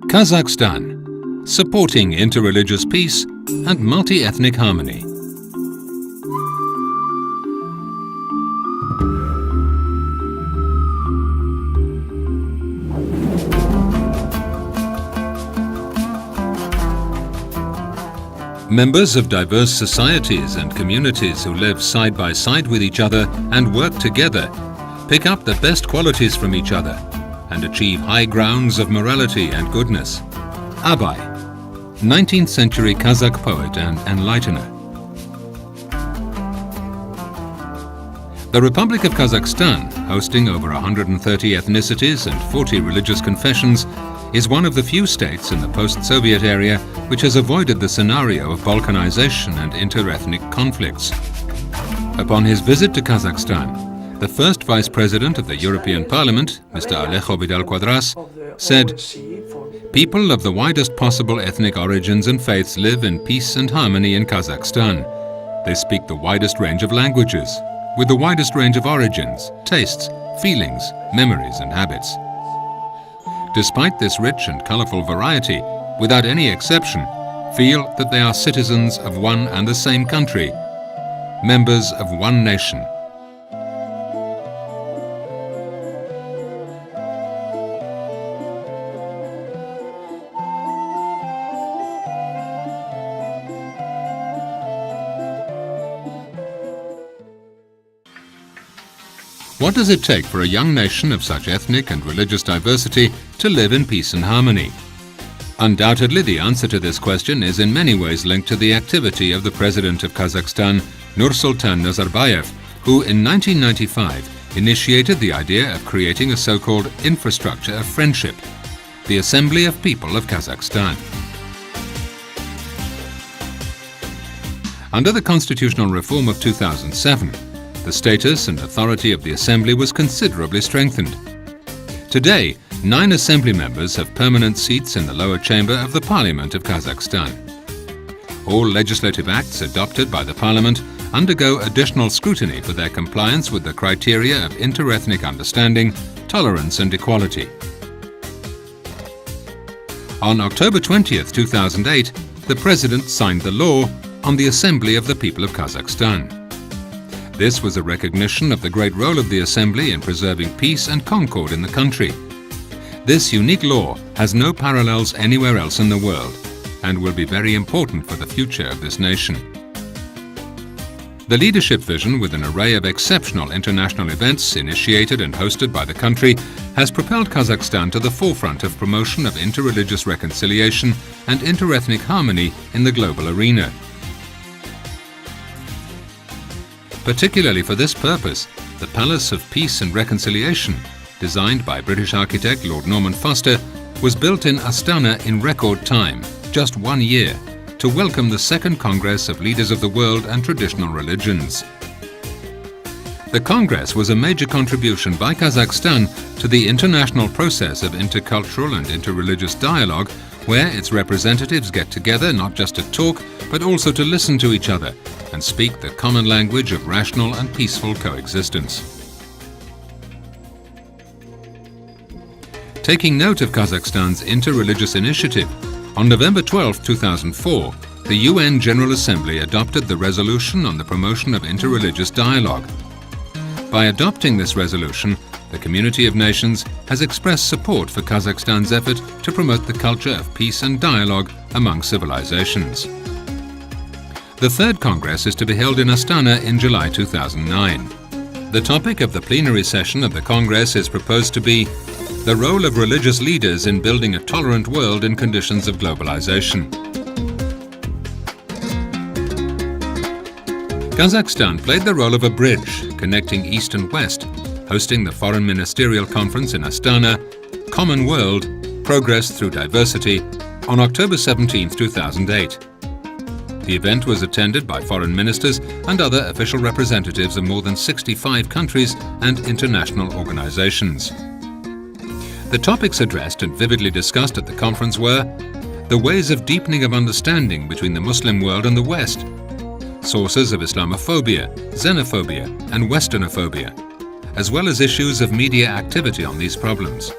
Kazakhstan, supporting interreligious peace and multi-ethnic harmony. Members of diverse societies and communities who live side by side with each other and work together pick up the best qualities from each other and achieve high grounds of morality and goodness. Abay, 19th century Kazakh poet and enlightener. The Republic of Kazakhstan, hosting over 130 ethnicities and 40 religious confessions, is one of the few states in the post-Soviet area which has avoided the scenario of balkanization and inter-ethnic conflicts. Upon his visit to Kazakhstan, the first Vice President of the European Parliament, Mr. Alejo Vidal-Quadras, said, "People of the widest possible ethnic origins and faiths live in peace and harmony in Kazakhstan. They speak the widest range of languages, with the widest range of origins, tastes, feelings, memories and habits. Despite this rich and colorful variety, without any exception, feel that they are citizens of one and the same country, members of one nation." What does it take for a young nation of such ethnic and religious diversity to live in peace and harmony? Undoubtedly, the answer to this question is in many ways linked to the activity of the President of Kazakhstan, Nursultan Nazarbayev, who in 1995 initiated the idea of creating a so-called infrastructure of friendship, the Assembly of People of Kazakhstan. Under the constitutional reform of 2007, the status and authority of the Assembly was considerably strengthened. Today, 9 Assembly members have permanent seats in the lower chamber of the Parliament of Kazakhstan. All legislative acts adopted by the Parliament undergo additional scrutiny for their compliance with the criteria of inter-ethnic understanding, tolerance and equality. On October 20th, 2008, the President signed the law on the Assembly of the People of Kazakhstan. This was a recognition of the great role of the Assembly in preserving peace and concord in the country. This unique law has no parallels anywhere else in the world and will be very important for the future of this nation. The leadership vision, with an array of exceptional international events initiated and hosted by the country, has propelled Kazakhstan to the forefront of promotion of interreligious reconciliation and inter-ethnic harmony in the global arena. Particularly for this purpose, the Palace of Peace and Reconciliation, designed by British architect Lord Norman Foster, was built in Astana in record time, just 1 year, to welcome the Second Congress of Leaders of the World and Traditional Religions. The Congress was a major contribution by Kazakhstan to the international process of intercultural and interreligious dialogue, where its representatives get together not just to talk, but also to listen to each other and speak the common language of rational and peaceful coexistence. Taking note of Kazakhstan's interreligious initiative, on November 12, 2004, the UN General Assembly adopted the resolution on the promotion of interreligious dialogue. By adopting this resolution, the community of nations has expressed support for Kazakhstan's effort to promote the culture of peace and dialogue among civilizations. The third Congress is to be held in Astana in July 2009. The topic of the plenary session of the Congress is proposed to be the role of religious leaders in building a tolerant world in conditions of globalization. Kazakhstan played the role of a bridge connecting East and West, hosting the Foreign Ministerial Conference in Astana, Common World, Progress Through Diversity, on October 17, 2008. The event was attended by foreign ministers and other official representatives of more than 65 countries and international organizations. The topics addressed and vividly discussed at the conference were the ways of deepening of understanding between the Muslim world and the West, sources of Islamophobia, xenophobia and Westernophobia, as well as issues of media activity on these problems.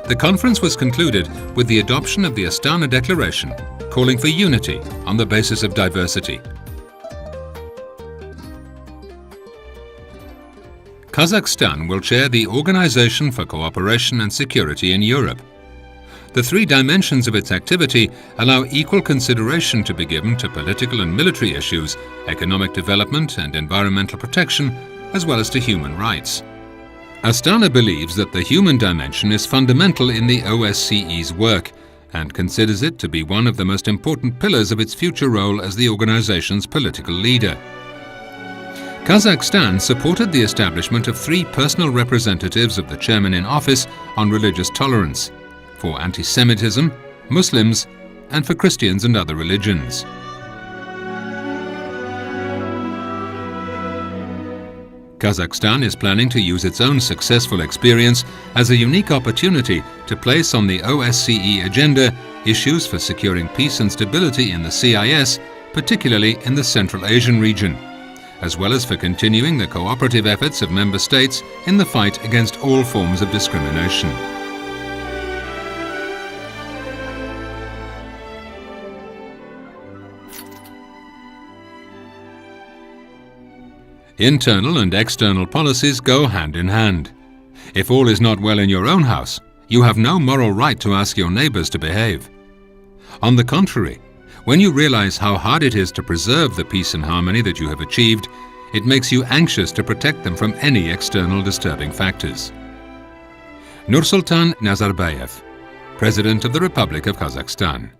The conference was concluded with the adoption of the Astana Declaration, calling for unity on the basis of diversity. Kazakhstan will chair the Organization for Cooperation and Security in Europe. The three dimensions of its activity allow equal consideration to be given to political and military issues, economic development and environmental protection, as well as to human rights. Astana believes that the human dimension is fundamental in the OSCE's work and considers it to be one of the most important pillars of its future role as the organization's political leader. Kazakhstan supported the establishment of 3 personal representatives of the chairman in office on religious tolerance, for anti-Semitism, Muslims, and for Christians and other religions. Kazakhstan is planning to use its own successful experience as a unique opportunity to place on the OSCE agenda issues for securing peace and stability in the CIS, particularly in the Central Asian region, as well as for continuing the cooperative efforts of member states in the fight against all forms of discrimination. Internal and external policies go hand in hand. If all is not well in your own house, you have no moral right to ask your neighbors to behave. On the contrary, when you realize how hard it is to preserve the peace and harmony that you have achieved, it makes you anxious to protect them from any external disturbing factors. Nursultan Nazarbayev, President of the Republic of Kazakhstan.